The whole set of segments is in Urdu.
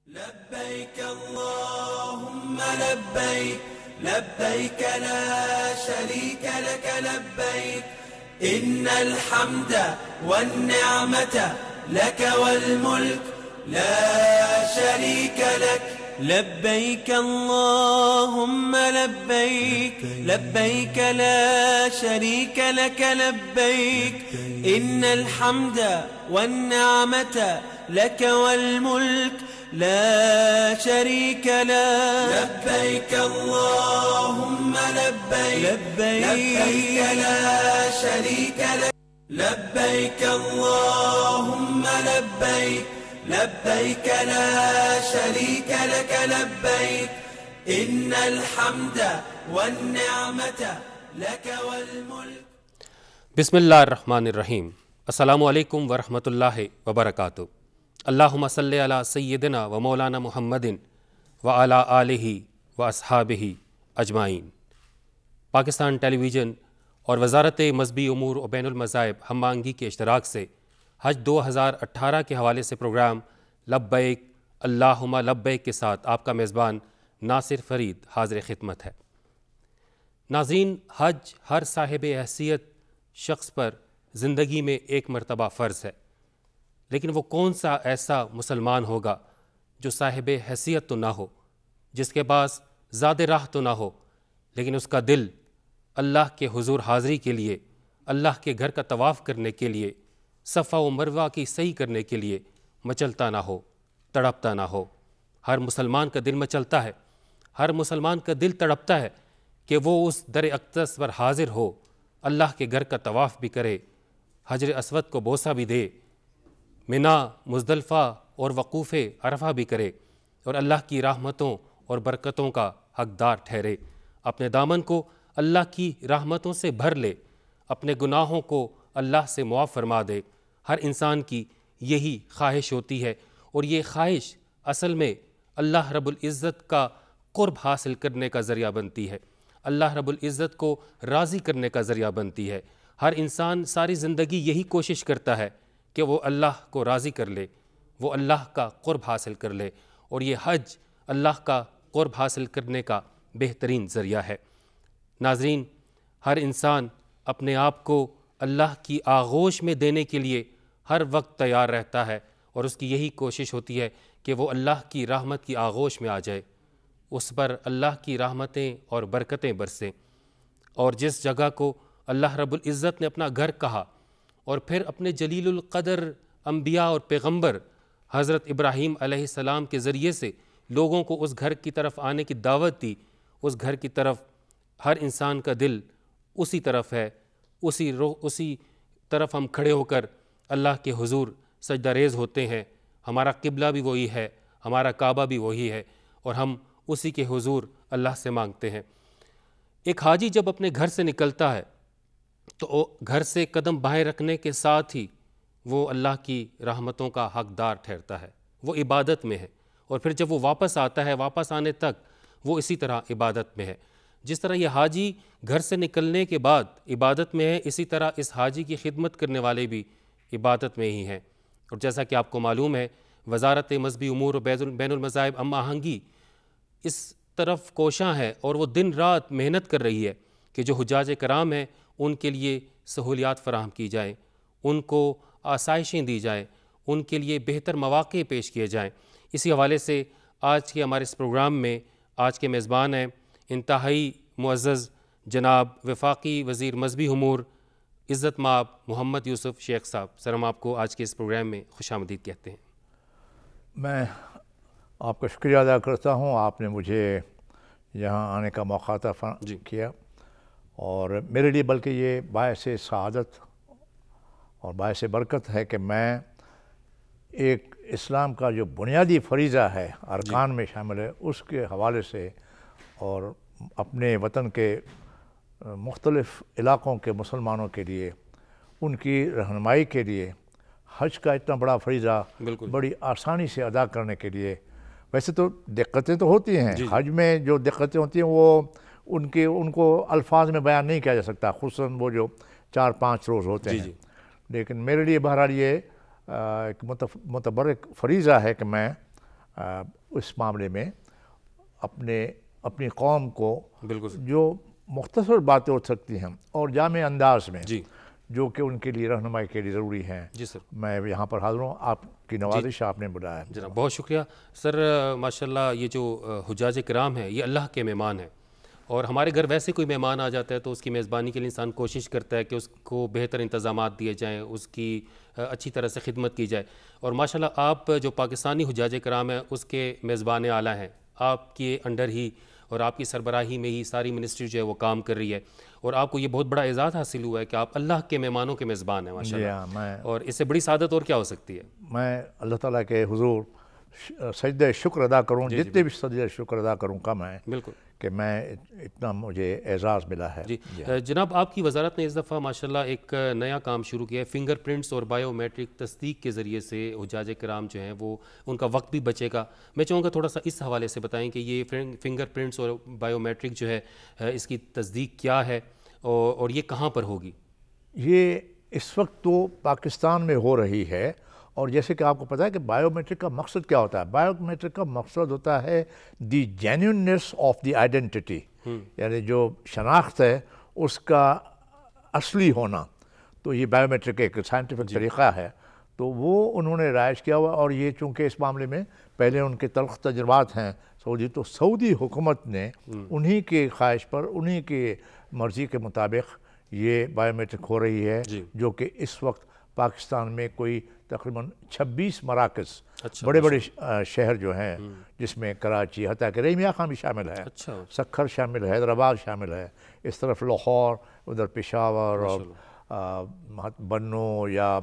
لبيك اللهم لبيك لبيك لا شريك لك لبيك إن الحمد والنعمة لك والملك لا شريك لك لبيك اللهم لبيك لبيك لا شريك لك لبيك إن الحمد والنعمة لك والملك لا شريك لك لبيك اللهم لبيك لبيك لا شريك لك لبيك اللهم لبيك لبيك لا شريك لك لبيك إن الحمد والنعمة لك والملك بسم اللہ الرحمن الرحیم۔ السلام علیکم ورحمۃ اللہ وبرکاتہ۔ اللہم صلی علی سیدنا و مولانا محمد و علی آلہ و اصحابہ اجمعین۔ پاکستان ٹیلی ویژن اور وزارت مذہبی امور و بین المذاہب ہم آہنگی کے اشتراک سے حج 2018 کے حوالے سے پروگرام لبیک اللہم لبیک کے ساتھ آپ کا میزبان ناصر فرید حاضر خدمت ہے۔ ناظرین، حج ہر صاحب حیثیت شخص پر زندگی میں ایک مرتبہ فرض ہے، لیکن وہ کون سا ایسا مسلمان ہوگا جو صاحب حیثیت تو نہ ہو، جس کے پاس زاد راہ تو نہ ہو، لیکن اس کا دل اللہ کے حضور حاضری کے لیے، اللہ کے گھر کا طواف کرنے کے لیے، صفا و مروہ کی سعی کرنے کے لیے مچلتا نہ ہو، تڑپتا نہ ہو۔ ہر مسلمان کا دل مچلتا ہے، ہر مسلمان کا دل تڑپتا ہے کہ وہ اس در اقدس پر حاضر ہو، اللہ کے گھر کا طواف بھی کرے، حجر اسود کو بوسہ بھی دے، منا مزدلفہ اور وقوف عرفہ بھی کرے، اور اللہ کی رحمتوں اور برکتوں کا حقدار ٹھہرے، اپنے دامن کو اللہ کی رحمتوں سے بھر لے، اپنے گناہوں کو اللہ سے معاف فرما دے۔ ہر انسان کی یہی خواہش ہوتی ہے، اور یہ خواہش اصل میں اللہ رب العزت کا قرب حاصل کرنے کا ذریعہ بنتی ہے، اللہ رب العزت کو راضی کرنے کا ذریعہ بنتی ہے۔ ہر انسان ساری زندگی یہی کوشش کرتا ہے کہ وہ اللہ کو راضی کر لے، وہ اللہ کا قرب حاصل کر لے، اور یہ حج اللہ کا قرب حاصل کرنے کا بہترین ذریعہ ہے۔ ناظرین، ہر انسان اپنے آپ کو اللہ کی آغوش میں دینے کے لیے ہر وقت تیار رہتا ہے، اور اس کی یہی کوشش ہوتی ہے کہ وہ اللہ کی رحمت کی آغوش میں آ جائے، اس پر اللہ کی رحمتیں اور برکتیں برسیں۔ اور جس جگہ کو اللہ رب العزت نے اپنا گھر کہا، اور پھر اپنے جلیل القدر انبیاء اور پیغمبر حضرت ابراہیم علیہ السلام کے ذریعے سے لوگوں کو اس گھر کی طرف آنے کی دعوت دی، اس گھر کی طرف ہر انسان کا دل اسی طرف ہے، اسی طرف ہم کھڑے ہو کر اللہ کے حضور سجدہ ریز ہوتے ہیں۔ ہمارا قبلہ بھی وہی ہے، ہمارا کعبہ بھی وہی ہے، اور ہم اسی کے حضور اللہ سے مانگتے ہیں۔ ایک حاجی جب اپنے گھر سے نکلتا ہے تو گھر سے قدم بائیں رکھنے کے ساتھ ہی وہ اللہ کی رحمتوں کا حقدار ٹھہرتا ہے، وہ عبادت میں ہے، اور پھر جب وہ واپس آتا ہے، واپس آنے تک وہ اسی طرح عبادت میں ہے۔ جس طرح یہ حاجی گھر سے نکلنے کے بعد عبادت میں ہے، اسی طرح اس حاجی کی خدمت کرنے والے بھی عبادت میں ہی ہیں۔ اور جیسا کہ آپ کو معلوم ہے، وزارت مذہبی امور و بین المذاہب ہم آہنگی اس طرف کوشاں ہے، اور وہ دن رات محنت کر رہی ہے کہ جو حجاج کرام ہیں ان کے لیے سہولیات فراہم کی جائیں، ان کو آسائشیں دی جائیں، ان کے لیے بہتر مواقع پیش کیے جائیں۔ اسی حوالے سے آج کے ہمارے اس پروگرام میں آج کے میزبان ہیں انتہائی معزز جناب وفاقی وزیر مذہبی امور عزت مآب محمد یوسف شیخ صاحب۔ سر، ہم آپ کو آج کے اس پروگرام میں خوش آمدید کہتے ہیں۔ میں آپ کا شکریہ ادا کرتا ہوں، آپ نے مجھے یہاں آنے کا موقع عطا کیا، اور میرے لیے بلکہ یہ باعث سعادت اور باعث برکت ہے کہ میں ایک اسلام کا جو بنیادی فریضہ ہے، ارکان میں شامل ہے، اس کے حوالے سے اور اپنے وطن کے مختلف علاقوں کے مسلمانوں کے لیے، ان کی رہنمائی کے لیے حج کا اتنا بڑا فریضہ بڑی آسانی سے ادا کرنے کے لیے، ویسے تو دقتیں تو ہوتی ہیں، حج میں جو دقتیں ہوتی ہیں وہ ان کو الفاظ میں بیان نہیں کیا جا سکتا، خصوصاً وہ جو 4-5 روز ہوتے ہیں، لیکن میرے لیے بہرحال یہ ایک متبرک فریضہ ہے کہ میں اس معاملے میں اپنی قوم کو بالکل جو مختصر باتیں ہو سکتی ہیں اور جامع انداز میں جی جو کہ ان کے لیے رہنمائی کے لیے ضروری ہیں، جی سر میں یہاں پر حاضر ہوں. آپ کی نوازش آپ نے بلایا. جناب بہت شکریہ سر. ماشاءاللہ یہ جو حجاج کرام ہیں یہ اللہ کے مہمان ہیں، اور ہمارے گھر ویسے کوئی مہمان آ جاتا ہے تو اس کی میزبانی کے لیے انسان کوشش کرتا ہے کہ اس کو بہتر انتظامات دیے جائیں، اس کی اچھی طرح سے خدمت کی جائے. اور ماشاءاللہ آپ جو پاکستانی حجاج کرام ہیں اس کے میزبان اعلیٰ ہیں. آپ کے انڈر ہی اور آپ کی سربراہی میں ہی ساری منسٹری جو ہے وہ کام کر رہی ہے، اور آپ کو یہ بہت بڑا اعزاز حاصل ہوا ہے کہ آپ اللہ کے مہمانوں کے میزبان ہیں ماشاءاللہ. اور اس سے بڑی سعادت اور کیا ہو سکتی ہے؟ میں اللہ تعالیٰ کے حضور سجدہ شکر ادا کروں، جتنے بھی سجدہ شکر ادا کروں کم ہیں بالکل کہ میں اتنا مجھے اعزاز ملا ہے. جی جناب آپ کی وزارت نے اس دفعہ ماشاءاللہ ایک نیا کام شروع کیا ہے. فنگر پرنٹس اور بایو میٹرک تصدیق کے ذریعے سے حجاج کرام جو ہیں وہ ان کا وقت بھی بچے گا. میں چاہوں گا تھوڑا سا اس حوالے سے بتائیں کہ یہ فنگر پرنٹس اور بایو میٹرک جو ہے اس کی تصدیق کیا ہے اور یہ کہاں پر ہوگی؟ یہ اس وقت تو پاکستان میں ہو رہی ہے، اور جیسے کہ آپ کو پتہ ہے کہ بایو میٹرک کا مقصد کیا ہوتا ہے. بایو میٹرک کا مقصد ہوتا ہے دی جینیوننیس آف دی آئیڈینٹی، یعنی جو شناخت ہے اس کا اصلی ہونا. تو یہ بایو میٹرک ایک سائنٹیفک طریقہ ہے، تو وہ انہوں نے رائج کیا ہوا. اور یہ چونکہ اس معاملے میں پہلے ان کے تلخ تجربات ہیں سعودی، تو سعودی حکومت نے انہی کے خواہش پر، انہی کے مرضی کے مطابق یہ بایو میٹرک ہو رہی ہے، جو کہ اس وقت پاکستان میں کوئی تقریباً 26 مراکز بڑے بڑے شہر جو ہیں، جس میں کراچی، حتیٰ کہ رحیم خان بھی شامل ہے، سکھر شامل ہے، حیدرآباد شامل ہے، اس طرف لاہور، ادھر پشاور اور بنو یا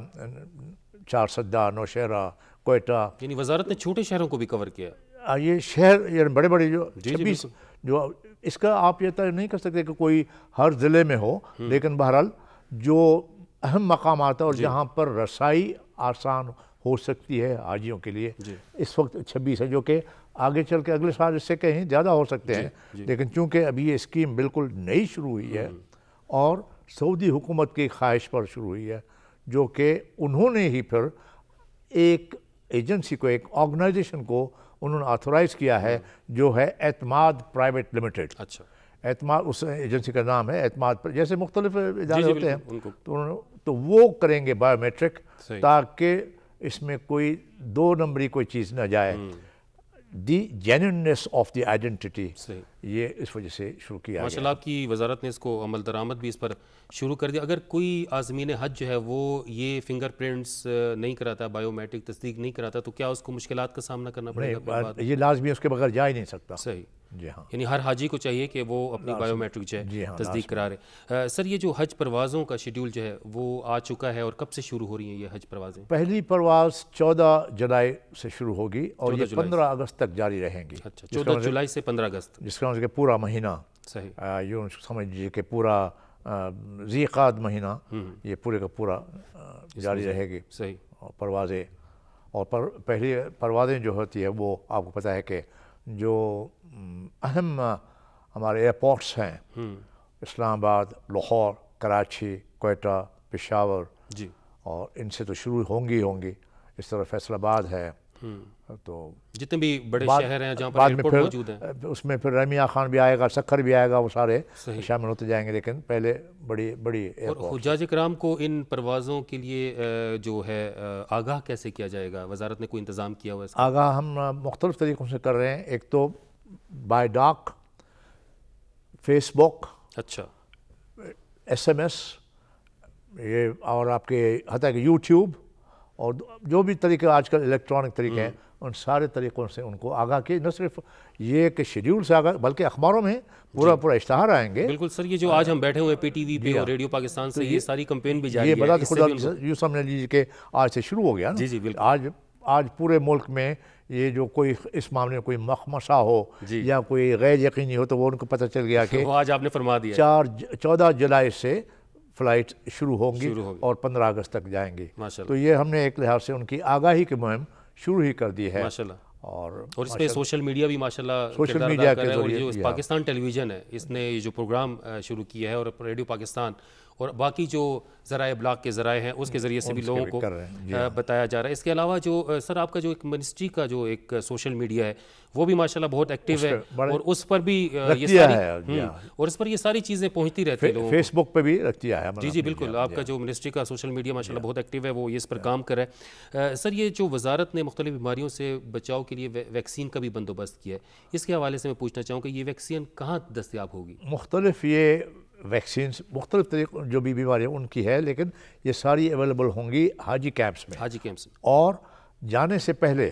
چارسدہ، نوشہرہ، کوئٹہ. یعنی وزارت نے چھوٹے شہروں کو بھی کور کیا. یہ شہر یعنی بڑے بڑے جو 26 جو اس کا آپ یہ طے نہیں کر سکتے کہ کوئی ہر ضلع میں ہو، لیکن بہرحال جو اہم مقامات ہیں اور جہاں پر رسائی آسان ہو سکتی ہے حاجیوں کے لیے، اس وقت 26 ہے، جو کہ آگے چل کے اگلے سال اس سے کہیں زیادہ ہو سکتے ہیں. لیکن چونکہ ابھی یہ اسکیم بالکل نئی شروع ہوئی ہے اور سعودی حکومت کی خواہش پر شروع ہوئی ہے، جو کہ انہوں نے ہی پھر ایک ایجنسی کو، ایک آرگنائزیشن کو انہوں نے آتھورائز کیا ہے، جو ہے اعتماد پرائیویٹ لمیٹڈ. اچھا، اعتماد اس ایجنسی کا نام ہے اعتماد. جیسے مختلف ادارے ہوتے ہیں تو وہ کریں گے بایو میٹرک، تاکہ اس میں کوئی دو نمبری کوئی چیز نہ جائے. دی جینیوننیس آف دی آئیڈینٹی، یہ اس وجہ سے شروع کیا. ماشاءاللہ آپ کی وزارت نے اس کو عمل درآمد بھی اس پر شروع کر دیا. اگر کوئی عازمین حج جو ہے وہ یہ فنگر پرنٹس نہیں کراتا، بایو میٹرک تصدیق نہیں کراتا، تو کیا اس کو مشکلات کا سامنا کرنا پڑے گا؟ یہ لازمی اس کے بغیر جا ہی نہیں سکتا. صحیح. جی ہاں، یعنی ہر حاجی کو چاہیے کہ وہ اپنی بایو میٹرک جو ہے تصدیق کرا رہے. سر یہ جو حج پروازوں کا شیڈیول جو ہے وہ آ چکا ہے، اور کب سے شروع ہو رہی ہیں یہ حج پروازیں؟ پہلی پرواز 14 جولائی سے شروع ہوگی اور یہ 15 اگست تک جاری رہیں گی. اچھا، 14 جولائی سے 15 اگست، جس کا مطلب کہ پورا مہینہ. صحیح. یوں سمجھ لیجیے کہ پورا ذی قعدہ مہینہ یہ پورے کا پورا جاری رہے گی. صحیح. پروازیں اور پہلی پروازیں جو ہوتی ہے وہ آپ کو پتہ ہے کہ جو اہم ہمارے ایئرپورٹس ہیں، اسلام آباد، لاہور، کراچی، کوئٹہ، پشاور، جی، اور ان سے تو شروع ہوں گی. اس طرح فیصل آباد ہے، تو جتنے بھی بڑے شہر ہیں جہاں پر ایئرپورٹ موجود ہیں، اس میں پھر رحیم خان بھی آئے گا، سکھر بھی آئے گا، وہ سارے شامل ہوتے جائیں گے. لیکن پہلے بڑی اور حجاج کرام کو ان پروازوں کے لیے جو ہے آگاہ کیسے کیا جائے گا؟ وزارت نے کوئی انتظام کیا ہوا ہے؟ آگاہ ہم مختلف طریقوں سے کر رہے ہیں. ایک تو بائی ڈاک، فیس بک، اچھا، SMS، یہ اور آپ کے حتیٰ کہ یوٹیوب، اور جو بھی طریقے آج کل الیکٹرانک طریقے ہیں، ان سارے طریقوں سے ان کو آگاہ کی. نہ صرف یہ کہ شیڈیول سے آگاہ، بلکہ اخباروں میں پورا اشتہار آئیں گے. بالکل سر، یہ جو آج ہم بیٹھے ہوئے PTV پہ اور ریڈیو پاکستان سے یہ ساری کمپین بھی جاری ہے. یہ بلا خدا یوں سمجھ لیجیے کہ آج سے شروع ہو گیا نا. جی بالکل. آج پورے ملک میں یہ جو کوئی اس معاملے میں کوئی مخمصہ ہو یا کوئی غیر یقینی ہو، تو وہ ان کو پتہ چل گیا کہ آج آپ نے فرما دیا 14 جولائی سے فلائٹ شروع ہوں گی اور 15 اگست تک جائیں گی. تو یہ ہم نے ایک لحاظ سے ان کی آگاہی کی مہم شروع ہی کر دی ہے. ماشاءاللہ. اور اس میں سوشل میڈیا بھی ماشاءاللہ سوشل میڈیا کے ذریعے، اور جو ذریعے پاکستان ٹیلی ویژن ہے اس نے یہ جو پروگرام شروع کیا ہے، اور ریڈیو پاکستان، اور باقی جو ذرائع ابلاغ کے ذرائع ہیں اس کے ذریعے سے بھی لوگوں کو بتایا جا رہا ہے. اس کے علاوہ جو سر آپ کا جو ایک منسٹری کا جو ایک سوشل میڈیا ہے وہ بھی ماشاءاللہ بہت ایکٹیو ہے, اور اس پر بھی یہ ساری چیزیں پہنچتی رہتی ہیں لوگوں کو. فیس بک پہ بھی رکھ دیا ہے. جی بالکل, آپ کا جو منسٹری کا سوشل میڈیا ماشاءاللہ بہت ایکٹیو ہے, وہ اس پر کام کر رہا ہے. سر یہ جو وزارت نے مختلف بیماریوں سے بچاؤ کے لیے ویکسین کا بھی بندوبست کیا ہے, اس کے حوالے سے میں پوچھنا چاہوں کہ یہ ویکسین کہاں دستیاب ہوگی؟ مختلف یہ ویکسینز مختلف طریقوں جو بھی بیماریاں ان کی ہے, لیکن یہ ساری اویلیبل ہوں گی حاجی کیمپس میں. اور جانے سے پہلے,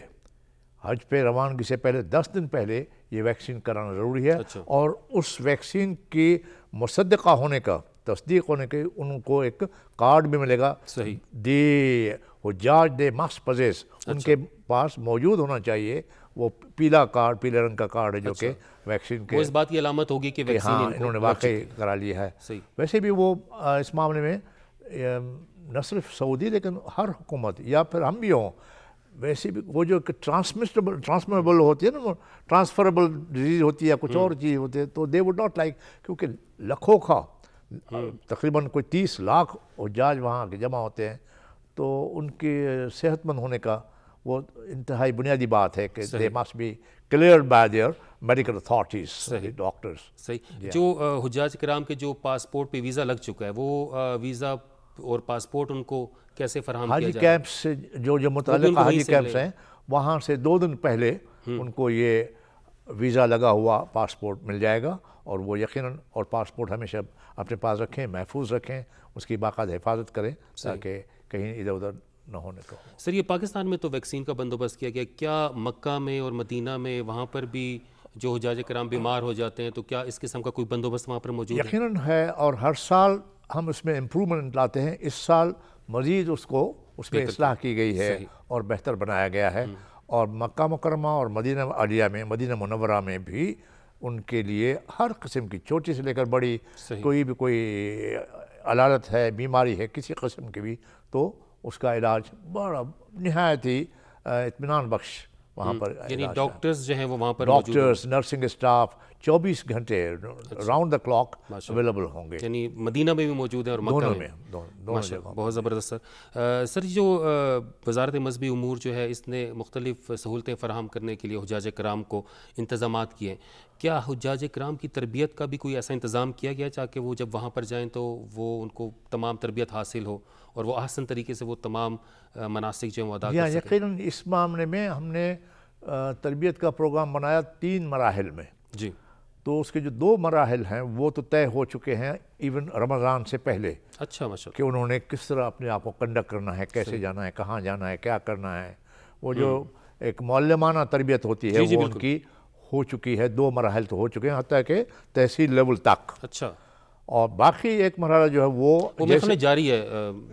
حج پہ روانگی سے پہلے 10 دن پہلے یہ ویکسین کرانا ضروری ہے. اور اس ویکسین کی مصدقہ ہونے کا, تصدیق ہونے کے ان کو ایک کارڈ بھی ملے گا. دی حجاج دے ماسٹ پوزیس, ان کے پاس موجود ہونا چاہیے وہ پیلا کارڈ, پیلے رنگ کا کارڈ ہے جو کہ ویکسین کے اس بات کی علامت ہوگی کہ ویکسین انہوں نے واقعی کرا لیا ہے. ویسے بھی وہ اس معاملے میں نہ صرف سعودی لیکن ہر حکومت یا پھر ہم بھی ہوں, ویسے بھی وہ جو ٹرانسمیبل ہوتی ہے نا, ٹرانسفربل ڈیزیز ہوتی ہے یا کچھ اور چیز ہوتی ہے, تو دے وڈ ناٹ لائک, کیونکہ لکھوں کا تقریباً کوئی 30 لاکھ حجاج وہاں کے جمع ہوتے ہیں, تو ان کے صحت مند ہونے کا وہ انتہائی بنیادی بات ہے کہ they must be cleared by their medical authorities, doctors. صحیح. جو حجاج کرام کے جو پاسپورٹ پہ ویزا لگ چکا ہے, وہ ویزا اور پاسپورٹ ان کو کیسے فراہم کیا جائے؟ حاجی کیمپ سے جو متعلقہ حاجی کیمپس ہیں وہاں سے 2 دن پہلے ان کو یہ ویزا لگا ہوا پاسپورٹ مل جائے گا, اور وہ یقیناً, اور پاسپورٹ ہمیشہ اپنے پاس رکھیں, محفوظ رکھیں, اس کی باقاعدہ حفاظت کریں تاکہ کہیں ادھر ادھر نہ ہونے کو. سر یہ پاکستان میں تو ویکسین کا بندوبست کیا گیا, کیا مکہ میں اور مدینہ میں وہاں پر بھی جو حجاج کرام بیمار ہو جاتے ہیں تو کیا اس قسم کا کوئی بندوبست وہاں پر موجود ہے؟ یقیناً ہے, اور ہر سال ہم اس میں امپرومنٹ لاتے ہیں. اس سال مزید اس میں اصلاح کی گئی ہے اور بہتر بنایا گیا ہے. اور مکہ مکرمہ اور مدینہ عالیہ میں, مدینہ منورہ میں بھی ان کے لیے ہر قسم کی, چھوٹی سے لے کر بڑی, کوئی علالت ہے, بیماری ہے کسی قسم کی بھی, تو اس کا علاج بڑا نہایت ہی اطمینان بخش وہاں پر, یعنی ڈاکٹرز جو ہیں وہ وہاں پر موجود ہیں, ڈاکٹرز, نرسنگ اسٹاف 24 گھنٹے راؤنڈ دا کلاک اویلیبل ہوں گے. یعنی مدینہ میں بھی موجود ہیں اور مکہ میں, دونوں جگہ. بہت زبردست سر. سر جو وزارت مذہبی امور جو ہے اس نے مختلف سہولتیں فراہم کرنے کے لیے حجاج کرام کو انتظامات کیے ہیں, کیا حجاج کرام کی تربیت کا بھی کوئی ایسا انتظام کیا گیا تاکہ وہ جب وہاں پر جائیں تو وہ ان کو تمام تربیت حاصل ہو اور وہ احسن طریقے سے وہ تمام مناسک جو ہیں وہ ادا کر سکیں؟ یقیناً اس معاملے میں ہم نے تربیت کا پروگرام بنایا 3 مراحل میں. جی. تو اس کے جو 2 مراحل ہیں وہ تو طے ہو چکے ہیں ایون رمضان سے پہلے. اچھا, ماشاءاللہ. کہ انہوں نے کس طرح اپنے آپ کو کنڈکٹ کرنا ہے, کیسے جانا ہے, کہاں جانا ہے, کیا کرنا ہے. وہ جو ایک معلمانہ تربیت ہوتی ہے وہ ان کی ہو چکی ہے. 2 مراحل تو ہو چکے ہیں حتیٰ کہ تحصیل لیول تک. اچھا. اور باقی ایک مرحلہ جو ہے وہ جاری ہے,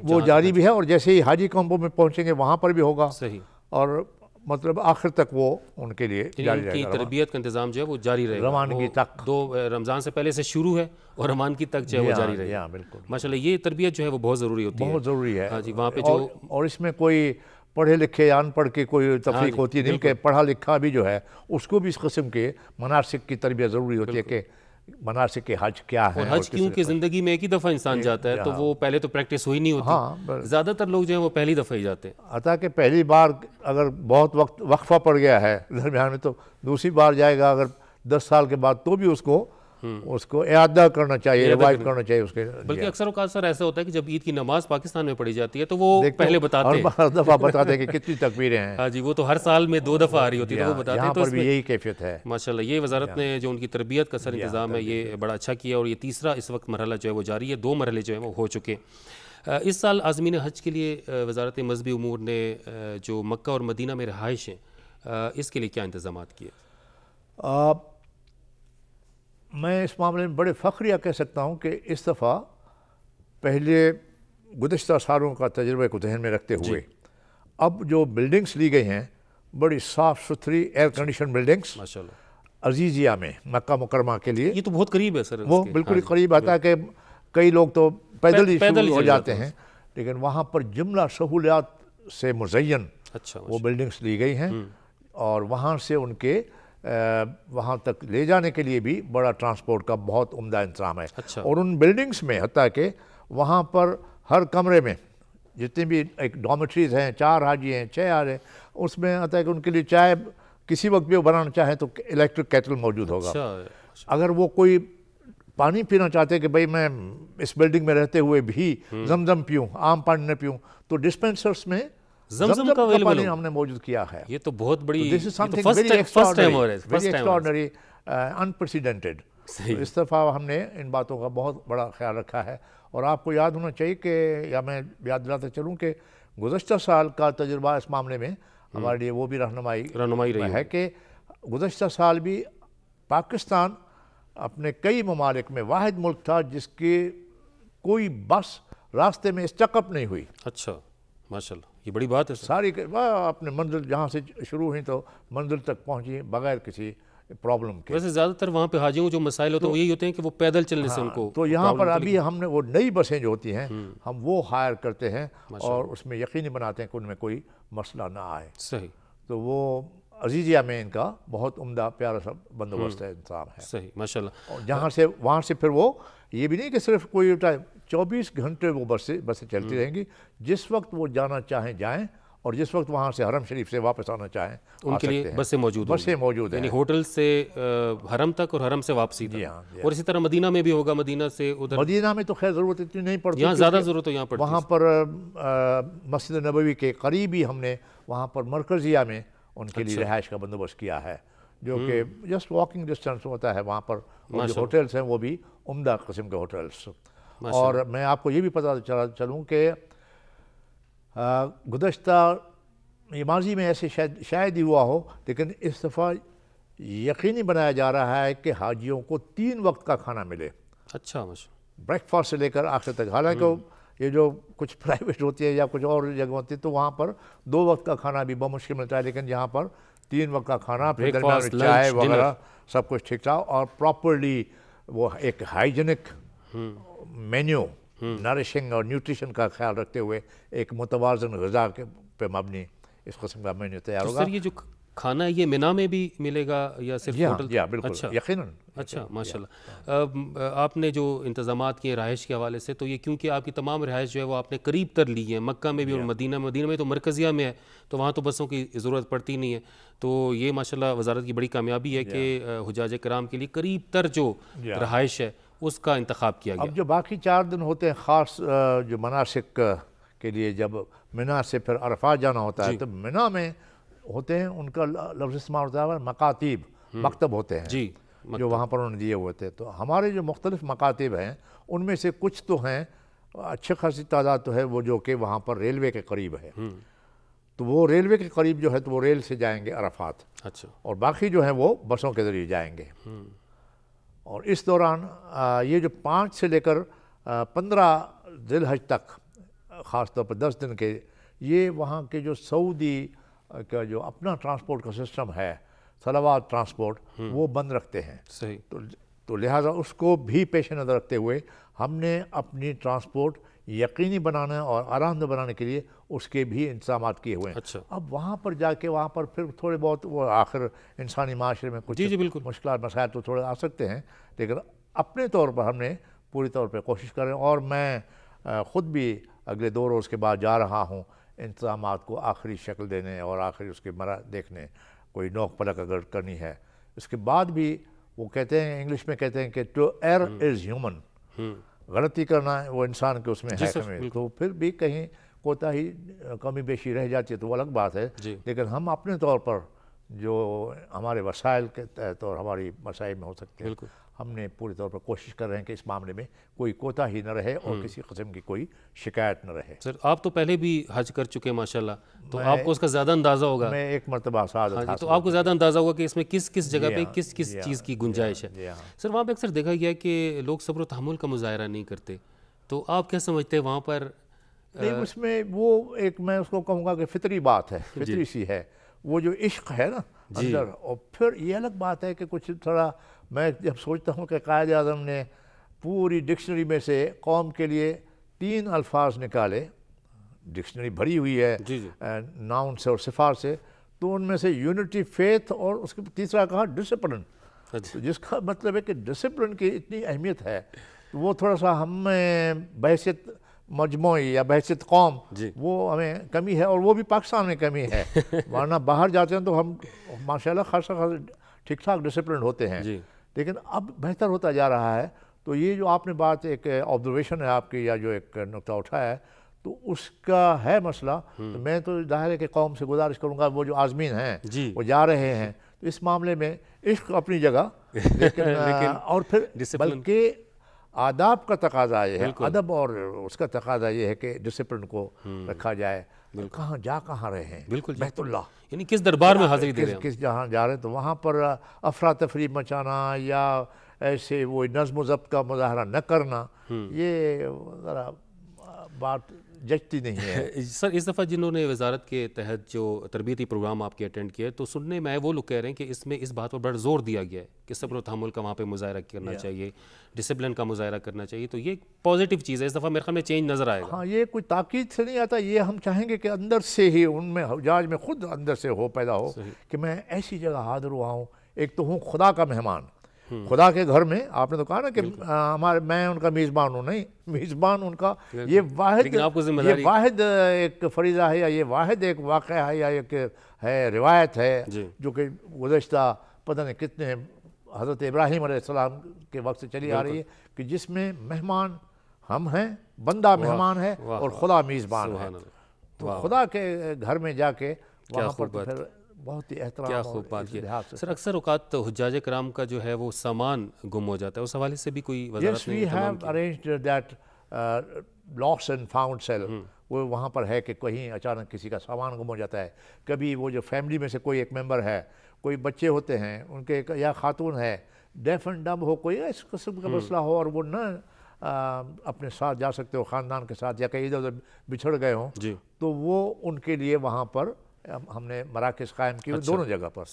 وہ جاری بھی ہے, اور جیسے ہی حاجی کیمپوں میں پہنچیں گے وہاں پر بھی ہوگا. صحیح. اور مطلب آخر تک وہ ان کے لیے جاری رہے گا. تربیت کا انتظام جو ہے وہ جاری رہے گا روانگی تک. 2 رمضان سے پہلے سے شروع ہے اور روانگی تک جو ہے وہ جاری رہے گا. بالکل ماشاءاللہ. یہ تربیت جو ہے وہ بہت ضروری ہوتی ہے, بہت ضروری ہے. ہاں جی. وہاں پہ جو اور اس میں کوئی پڑھے لکھے یا ان پڑھ کے کوئی تفریق ہوتی ہے نہیں, کہ پڑھا لکھا بھی جو ہے اس کو بھی اس قسم کے مناسک کی تربیت ضروری ہوتی ہے کہ مناسک حج کیا ہے. اور حج کیونکہ زندگی میں ایک ہی دفعہ انسان جاتا ہے تو وہ پہلے تو پریکٹس ہوئی نہیں ہوتی. زیادہ تر لوگ جو ہیں وہ پہلی دفعہ ہی جاتے ہیں. عطا کہ پہلی بار اگر بہت وقت وقفہ پڑ گیا ہے درمیان میں تو دوسری بار جائے گا اگر 10 سال کے بعد تو بھی اس کو اعادہ کرنا چاہیے, ریوائیو کرنا چاہیے اس کے. بلکہ اکثر اوقات سر ایسا ہوتا ہے کہ جب عید کی نماز پاکستان میں پڑھی جاتی ہے تو وہ پہلے بتاتے ہیں, ہر دفعہ بتاتے ہیں کہ کتنی تکبیریں ہیں. ہاں جی. وہ تو ہر سال میں 2 دفعہ آ رہی ہوتی ہے تو وہ بتاتے ہیں. یہاں پر بھی یہی کیفیت ہے ماشاءاللہ. یہ وزارت نے جو ان کی تربیت کا سر انتظام ہے یہ بڑا اچھا کیا, اور یہ تیسرا اس وقت مرحلہ جو ہے وہ جاری ہے. 2 مرحلے جو ہیں وہ ہو چکے. اس سال عازمین حج کے لیے وزارت مذہبی امور نے جو مکہ اور مدینہ میں رہائش ہیں اس کے لیے کیا انتظامات کیے؟ میں اس معاملے میں بڑے فخریہ کہہ سکتا ہوں کہ اس دفعہ پہلے گزشتہ سالوں کا تجربے کو ذہن میں رکھتے ہوئے اب جو بلڈنگز لی گئی ہیں بڑی صاف ستھری ایئر کنڈیشن بلڈنگز ماشاءاللہ عزیزیہ میں مکہ مکرمہ کے لیے. یہ تو بہت قریب ہے سر, وہ بالکل قریب آتا ہے کہ کئی لوگ تو پیدل ہی شروع ہو جاتے ہیں, لیکن وہاں پر جملہ سہولیات سے مزین وہ بلڈنگز لی گئی ہیں, اور وہاں سے ان کے وہاں تک لے جانے کے لیے بھی بڑا ٹرانسپورٹ کا بہت عمدہ انتظام ہے. اور ان بلڈنگز میں حتیٰ کہ وہاں پر ہر کمرے میں جتنے بھی ایک ڈومیٹریز ہیں 4 حاجی ہیں 6 حاجی ہیں اس میں آتا ہے کہ ان کے لیے چائے کسی وقت بھی بنانا چاہیں تو الیکٹرک کیٹل موجود ہوگا. اگر وہ کوئی پانی پینا چاہتے کہ بھئی میں اس بلڈنگ میں رہتے ہوئے بھی زمزم پیوں عام پانی نہ پیوں تو ڈسپینسرز میں زمزم کا پانی ہم نے موجود کیا ہے. یہ تو بہت بڑی This is something very extraordinary, unprecedented. اس دفعہ ہم نے ان باتوں کا بہت بڑا خیال رکھا ہے. اور آپ کو یاد ہونا چاہیے کہ یا میں یاد دلاتا چلوں کہ گزشتہ سال کا تجربہ اس معاملے میں ہمارے لیے وہ بھی رہنمائی رہی ہے کہ گزشتہ سال بھی پاکستان اپنے کئی ممالک میں واحد ملک تھا جس کی کوئی بس راستے میں اسٹک اپ نہیں ہوئی. اچھا ماشاءاللہ یہ بڑی بات ہے. ساری اپنے منزل جہاں سے شروع ہوئی تو منزل تک پہنچی بغیر کسی پرابلم کے. ویسے زیادہ تر وہاں پہ حاجیوں کو جو مسائل ہوتے ہیں وہ یہی ہوتے ہیں کہ وہ پیدل چلنے سے ان کو. تو یہاں پر ابھی ہم نے وہ نئی بسیں جو ہوتی ہیں ہم وہ ہائر کرتے ہیں اور اس میں یقینی بناتے ہیں کہ ان میں کوئی مسئلہ نہ آئے. صحیح. تو وہ عزیزیہ میں ان کا بہت عمدہ پیارا سا بندوبست ہے انتظام ہے. صحیح ماشاءاللہ. اور جہاں سے وہاں سے پھر وہ یہ بھی نہیں کہ صرف کوئی 24 گھنٹے وہ بسیں چلتی رہیں گی. جس وقت وہ جانا چاہیں جائیں اور جس وقت وہاں سے حرم شریف سے واپس آنا چاہیں ان کے لیے بسیں موجود ہیں. یعنی ہوٹل سے حرم تک اور حرم سے واپسی تک. اور اسی طرح مدینہ میں بھی ہوگا. مدینہ سے ادھر مدینہ میں تو خیر ضرورت اتنی نہیں پڑتی. یہاں زیادہ ضرورت ہے. یہاں پر وہاں پر مسجد نبوی کے قریب ہی ہم نے وہاں پر مرکزیہ میں ان کے لیے رہائش کا بندوبست کیا ہے جو کہ جسٹ واکنگ ڈسٹینس ہوتا ہے. وہاں پر جو ہوٹلس ہیں وہ بھی عمدہ قسم کے ہوٹلس. اور میں آپ کو یہ بھی پتہ چلوں کہ گزشتہ یہ ماضی میں ایسے شاید ہی ہوا ہو لیکن اس دفعہ یقینی بنایا جا رہا ہے کہ حاجیوں کو 3 وقت کا کھانا ملے. اچھا. بریک فاسٹ سے لے کر آخر تک. حالانکہ یہ جو کچھ پرائیویٹ ہوتی ہے یا کچھ اور جگہ ہوتی ہے تو وہاں پر 2 وقت کا کھانا بھی بہت مشکل ملتا ہے لیکن یہاں پر 3 وقت کا کھانا پھر درمیان میں چائے وغیرہ سب کچھ ٹھیک ٹھاک اور پراپرلی وہ ایک ہائیجینک مینیو نرشنگ اور نیوٹریشن کا خیال رکھتے ہوئے ایک متوازن غذا کے پہ مبنی اس قسم کا مینیو تیار ہوگا. سر یہ جو کھانا ہے یہ مینا میں بھی ملے گا یا صرف ہوٹل؟ جی بالکل یقیناً. اچھا ماشاءاللہ. آپ نے جو انتظامات کیے رہائش کے حوالے سے تو یہ کیونکہ آپ کی تمام رہائش جو ہے وہ آپ نے قریب تر لی ہے مکہ میں بھی اور مدینہ میں تو مرکزیہ میں ہے تو وہاں تو بسوں کی ضرورت پڑتی نہیں ہے. تو یہ ماشاءاللہ وزارت کی بڑی کامیابی ہے کہ حجاج کرام کے لیے قریب تر جو رہائش ہے اس کا انتخاب کیا گیا. اب جو باقی 4 دن ہوتے ہیں خاص جو مناسک کے لیے جب منا سے پھر عرفات جانا ہوتا ہے تو منا میں ہوتے ہیں ان کا لفظ استعمال ہوتا ہے مکاتب مکتب ہوتے ہیں جو وہاں پر انہوں نے دیے ہوئے تھے. تو ہمارے جو مختلف مکاتب ہیں ان میں سے کچھ تو ہیں اچھی خاصی تعداد تو ہے وہ جو کہ وہاں پر ریلوے کے قریب ہے. تو وہ ریلوے کے قریب جو ہے تو وہ ریل سے جائیں گے عرفات. اچھا. اور باقی جو ہیں وہ بسوں کے ذریعے جائیں گے. اور اس دوران یہ جو 5 سے لے کر 15 ذی الحج تک خاص طور پر 10 دن کے یہ وہاں کے جو سعودی کا جو اپنا ٹرانسپورٹ کا سسٹم ہے صلوات ٹرانسپورٹ وہ بند رکھتے ہیں. صحیح. تو لہٰذا اس کو بھی پیش نظر رکھتے ہوئے ہم نے اپنی ٹرانسپورٹ یقینی بنانا اور آرام دہ بنانے کے لیے اس کے بھی انتظامات کیے ہوئے ہیں. اچھا. اب وہاں پر جا کے وہاں پر پھر تھوڑے بہت وہ آخر انسانی معاشرے میں کچھ بالکل مشکلات مسائل تو تھوڑے آ سکتے ہیں لیکن اپنے طور پر ہم نے پوری طور پہ کوشش کر رہے ہیں. اور میں خود بھی اگلے 2 روز کے بعد جا رہا ہوں انتظامات کو آخری شکل دینے اور آخری اس کے دیکھنے کوئی نوک پلک اگر کرنی ہے. اس کے بعد بھی وہ کہتے ہیں انگلش میں کہتے ہیں کہ ٹو ایئر از ہیومن. غلطی کرنا وہ انسان کے اس میں ہے تو پھر بھی کہیں کوتاہی کمی بیشی رہ جاتی ہے تو وہ الگ بات ہے. لیکن ہم اپنے طور پر جو ہمارے وسائل کے تحت اور ہماری مسائل میں ہو سکتے ہیں ہم نے پوری طور پر کوشش کر رہے ہیں کہ اس معاملے میں کوئی کوتاہی نہ رہے اور کسی قسم کی کوئی شکایت نہ رہے. سر آپ تو پہلے بھی حج کر چکے ماشاءاللہ تو آپ کو اس کا زیادہ اندازہ ہوگا. میں 1 مرتبہ سعادت تو آپ کو زیادہ اندازہ ہوگا کہ اس میں کس جگہ پہ کس چیز کی گنجائش ہے. سر وہاں پہ اکثر دیکھا گیا کہ لوگ صبر و تحمل کا مظاہرہ نہیں کرتے تو آپ کیا سمجھتے ہیں وہاں پر؟ نہیں اس میں وہ ایک میں اس کو کہوں گا کہ فطری بات ہے فطری سی ہے وہ جو عشق ہے نا اندر. اور پھر یہ الگ بات ہے کہ کچھ تھوڑا میں جب سوچتا ہوں کہ قائد اعظم نے پوری ڈکشنری میں سے قوم کے لیے 3 الفاظ نکالے ڈکشنری بھری ہوئی ہے ناؤن سے اور صفات سے تو ان میں سے یونٹی فیتھ اور اس کے تیسرا کہا ڈسپلن جس کا مطلب ہے کہ ڈسپلن کی اتنی اہمیت ہے تو وہ تھوڑا سا ہم بحیثیت مجموعی یا بحیثیت قوم وہ ہمیں کمی ہے، اور وہ بھی پاکستان میں کمی ہے، ورنہ باہر جاتے ہیں تو ہم ماشاءاللہ خاصا ٹھیک ٹھاک ڈسپلن ہوتے ہیں، لیکن اب بہتر ہوتا جا رہا ہے۔ تو یہ جو آپ نے بات ایک آبزرویشن ہے آپ کی، یا جو ایک نقطہ اٹھایا ہے، تو اس کا ہے مسئلہ، تو میں تو ظاہر ہے کہ قوم سے گزارش کروں گا، وہ جو عازمین ہیں وہ جا رہے ہیں، تو اس معاملے میں عشق اپنی جگہ، لیکن اور پھر بلکہ آداب کا تقاضا یہ ہے، ادب اور اس کا تقاضا یہ ہے کہ ڈسپلن کو رکھا جائے۔ کہاں کہاں رہے ہیں، بیت اللہ، یعنی کس دربار میں حاضری دے رہے ہیں، کس جہاں جا رہے ہیں، تو وہاں پر افراتفری مچانا یا ایسے وہ نظم و ضبط کا مظاہرہ نہ کرنا، یہ ذرا بات جچتی نہیں ہے۔ سر اس دفعہ جنہوں نے وزارت کے تحت جو تربیتی پروگرام آپ کے اٹینڈ کیے، تو سننے میں وہ لوگ کہہ رہے ہیں کہ اس میں اس بات پر بڑا زور دیا گیا ہے کہ صبر و تحمل کا وہاں پہ مظاہرہ کرنا چاہیے، ڈسپلن کا مظاہرہ کرنا چاہیے، تو یہ پازیٹیو چیز ہے، اس دفعہ میرے خیال میں چینج نظر آئے گا۔ ہاں، یہ کوئی تاکید سے نہیں آتا، یہ ہم چاہیں گے کہ اندر سے ہی ان میں حجاج میں خود اندر سے پیدا ہو کہ میں ایسی جگہ حاضر ہوا ہوں، ایک تو ہوں خدا کا مہمان، خدا کے گھر میں، آپ نے تو کہا نا کہ میں ان کا میزبان ہوں، نہیں، میزبان ان کا، یہ واحد ایک فریضہ ہے، یا یہ واحد ایک واقعہ ہے، یا ایک ہے روایت ہے جو کہ گزشتہ پتہ نہیں کتنے حضرت ابراہیم علیہ السلام کے وقت سے چلی آ رہی ہے، کہ جس میں مہمان ہم ہیں، بندہ مہمان ہے اور خدا میزبان ہے۔ تو خدا کے گھر میں جا کے وہاں پر تو پھر بہت ہی احترام، کیا خوب بات کیا سر۔ اکثر اوقات حجاج کرام کا جو ہے وہ سامان گم ہو جاتا ہے، اس حوالے سے بھی کوئی وزارت نے انتظام کیا؟ Yes, we have arranged that lost and found cell، وہ وہاں پر ہے کہ کہیں اچانک کسی کا سامان گم ہو جاتا ہے، کبھی وہ جو فیملی میں سے کوئی ایک ممبر ہے، کوئی بچے ہوتے ہیں ان کے، یا خاتون ہے ڈیف اینڈ ڈمب ہو، کوئی اس قسم کا مسئلہ ہو، اور وہ نہ اپنے ساتھ جا سکتے ہو خاندان کے ساتھ، یا کہیں ادھر ادھر بچھڑ گئے ہوں، تو وہ ان کے لیے وہاں پر ہم نے مراکز قائم کی دونوں جگہ پر،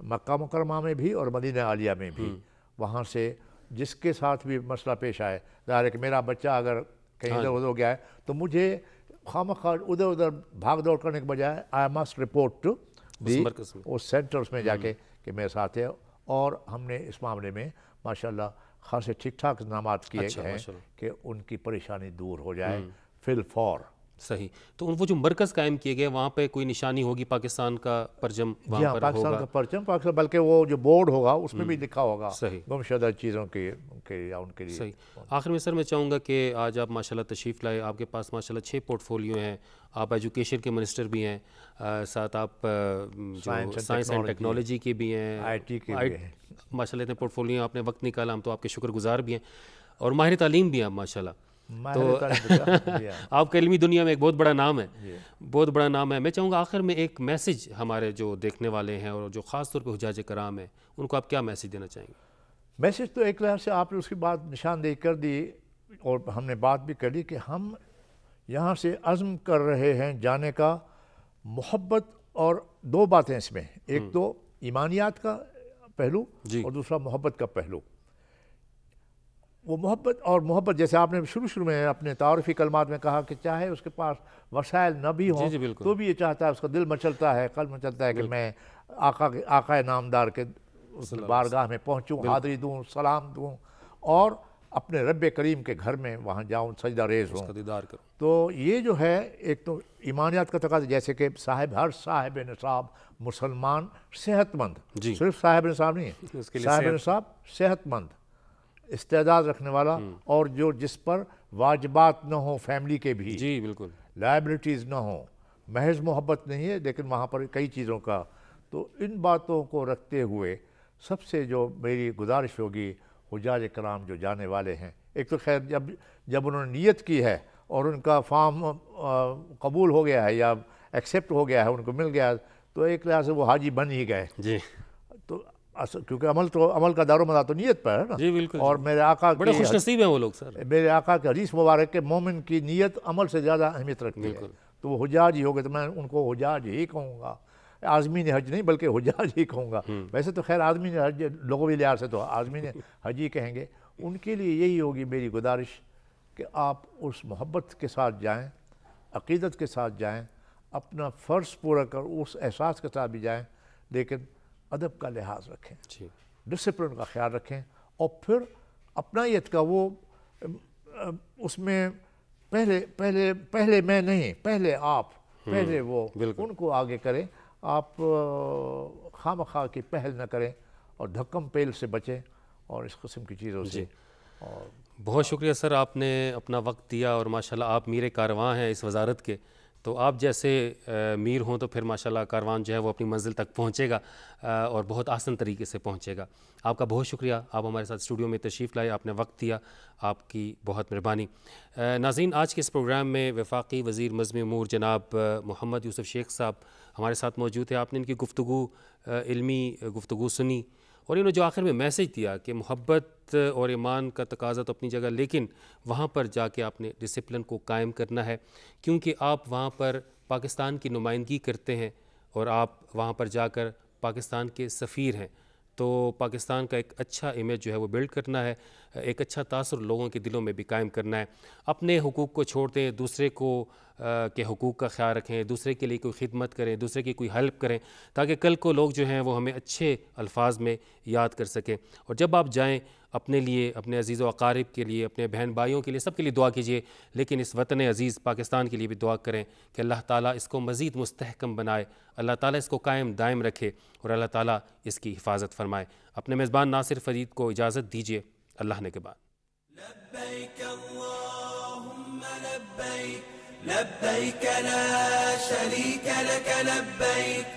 مکہ مکرمہ میں بھی اور مدینہ عالیہ میں بھی۔ وہاں سے جس کے ساتھ بھی مسئلہ پیش آئے، ظاہر ہے کہ میرا بچہ اگر کہیں ادھر ادھر ہو گیا ہے تو مجھے خواہ ادھر ادھر بھاگ دوڑ کرنے کے بجائے I must report to the اس سینٹرز میں جا کے کہ میرے ساتھ ہے، اور ہم نے اس معاملے میں ماشاءاللہ خاصے ٹھیک ٹھاک اقدامات کیے گئے ہیں کہ ان کی پریشانی دور ہو جائے فی الفور۔ صحیح، تو وہ جو مرکز قائم کیے گئے وہاں پہ کوئی نشانی ہوگی پاکستان کا پرچم وہاں پر ہوگا؟ پاکستان کا پرچم، پاکستان، بلکہ وہ جو بورڈ ہوگا اس میں بھی لکھا ہوگا گم شدہ چیزوں کے یا ان کے لیے۔ صحیح۔ آخر میں سر میں چاہوں گا کہ آج آپ ماشاءاللہ تشریف لائے، آپ کے پاس ماشاءاللہ 6 پورٹ فولیو ہیں، آپ ایجوکیشن کے منسٹر بھی ہیں، ساتھ آپ جو سائنس اینڈ ٹیکنالوجی کے بھی ہیں، آئی ٹی کے بھی ہیں، ماشاءاللہ اتنے پورٹ فولیو آپ نے وقت نکالا، ہم تو آپ کے شکر گزار بھی ہیں، اور ماہر تعلیم بھی ہیں ماشاءاللہ۔ تو آپ کا علمی دنیا میں ایک بہت بڑا نام ہے، بہت بڑا نام ہے۔ میں چاہوں گا آخر میں ایک میسج ہمارے جو دیکھنے والے ہیں اور جو خاص طور پہ حجاج کرام ہیں، ان کو آپ کیا میسج دینا چاہیں گے؟ میسج تو ایک لحاظ سے آپ نے اس کی بات نشاندہی کر دی، اور ہم نے بات بھی کر لی کہ ہم یہاں سے عزم کر رہے ہیں جانے کا، محبت، اور 2 باتیں اس میں، ایک تو ایمانیات کا پہلو اور دوسرا محبت کا پہلو۔ وہ محبت جیسے آپ نے شروع میں اپنے تعارفی کلمات میں کہا کہ چاہے اس کے پاس وسائل نہ بھی ہوں تو بھی یہ چاہتا ہے، اس کا دل مچلتا ہے، قلب مچلتا ہے کہ میں آقا نامدار کے بارگاہ میں پہنچوں، حاضری دوں، سلام دوں، اور اپنے رب کریم کے گھر میں وہاں جاؤں، سجدہ ریز ہوں، دیدار کروں۔ تو یہ جو ہے ایک تو ایمانیات کا تقاضا، جیسے کہ ہر صاحب نصاب مسلمان صحت مند، صرف صاحب نصاب نہیں ہے، صاحب نصاب صحت مند، استعداد رکھنے والا، اور جس پر واجبات نہ ہوں فیملی کے بھی، جی بالکل، لائبلٹیز نہ ہوں، محض محبت نہیں ہے لیکن وہاں پر کئی چیزوں کا۔ تو ان باتوں کو رکھتے ہوئے سب سے جو میری گزارش ہوگی حجاج کرام جو جانے والے ہیں، ایک تو خیر جب انہوں نے نیت کی ہے اور ان کا فارم قبول ہو گیا ہے یا ایکسیپٹ ہو گیا ہے، ان کو مل گیا، تو ایک لحاظ سے وہ حاجی بن ہی گئے۔ جی، تو کیونکہ عمل کا دار و مدار تو نیت پر ہے نا۔ جی بالکل، اور میرے آقا بڑے خوش نصیب ہیں وہ لوگ سر، میرے آقا کے حدیث مبارک کے مومن کی نیت عمل سے زیادہ اہمیت رکھتی ہے، تو وہ حجاج ہی ہو گئے، تو میں ان کو حجاج ہی کہوں گا، عازمین حج نہیں بلکہ حجاج ہی کہوں گا۔ ویسے تو خیر عازمین حج لغوی لحاظ سے تو عازمین حج ہی کہیں گے۔ ان کے لیے یہی ہوگی میری گزارش کہ آپ اس محبت کے ساتھ جائیں، عقیدت کے ساتھ جائیں، اپنا فرض پورا کر اس احساس کے ساتھ بھی جائیں، لیکن ادب کا لحاظ رکھیں، ڈسپلن کا خیال رکھیں، اور پھر اپنائیت کا وہ اس میں پہلے میں نہیں، پہلے آپ، پہلے وہ، ان کو آگے کریں. آپ خواہ مخواہ کی پہل نہ کریں اور دھکم پیل سے بچیں اور اس قسم کی چیزوں سے. اور بہت شکریہ سر، آپ نے اپنا وقت دیا اور ماشاءاللہ آپ میر کارواں ہیں اس وزارت کے. تو آپ جیسے میر ہوں تو پھر ماشاءاللہ کاروان جو ہے وہ اپنی منزل تک پہنچے گا اور بہت آسان طریقے سے پہنچے گا. آپ کا بہت شکریہ، آپ ہمارے ساتھ اسٹوڈیو میں تشریف لائے، آپ نے وقت دیا، آپ کی بہت مہربانی. ناظرین، آج کے اس پروگرام میں وفاقی وزیر مذہبی امور جناب محمد یوسف شیخ صاحب ہمارے ساتھ موجود ہیں. آپ نے ان کی گفتگو، علمی گفتگو سنی اور انہوں نے جو آخر میں میسج دیا کہ محبت اور ایمان کا تقاضا تو اپنی جگہ، لیکن وہاں پر جا کے آپ نے ڈسپلن کو قائم کرنا ہے، کیونکہ آپ وہاں پر پاکستان کی نمائندگی کرتے ہیں اور آپ وہاں پر جا کر پاکستان کے سفیر ہیں. تو پاکستان کا ایک اچھا امیج جو ہے وہ بلڈ کرنا ہے، ایک اچھا تاثر لوگوں کے دلوں میں بھی قائم کرنا ہے. اپنے حقوق کو چھوڑ دیں، دوسرے کو کے حقوق کا خیال رکھیں، دوسرے کے لیے کوئی خدمت کریں، دوسرے کی کوئی ہیلپ کریں، تاکہ کل کو لوگ جو ہیں وہ ہمیں اچھے الفاظ میں یاد کر سکیں. اور جب آپ جائیں اپنے لیے، اپنے عزیز و اقارب کے لیے، اپنے بہن بھائیوں کے لیے، سب کے لیے دعا کیجیے، لیکن اس وطن عزیز پاکستان کے لیے بھی دعا کریں کہ اللہ تعالیٰ اس کو مزید مستحکم بنائے، اللہ تعالیٰ اس کو قائم دائم رکھے اور اللہ تعالیٰ اس کی حفاظت فرمائے. اپنے میزبان ناصر فرید کو اجازت دیجیے، اللہ نے کے بعد. لبيك اللهم لبيك لبيك لا شريك لك لبيك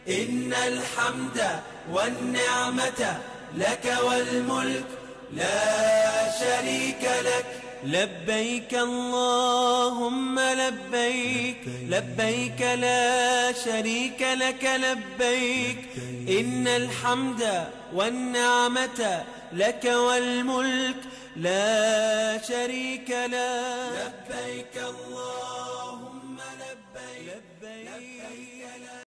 إن الحمد والنعمة لك والملك لا شريك لك. لبيك اللهم لبيك لبيك لا شريك لك لبيك إن الحمد والنعمة لك والملك لا شريك لك. لبيك اللهم لبيك لبيك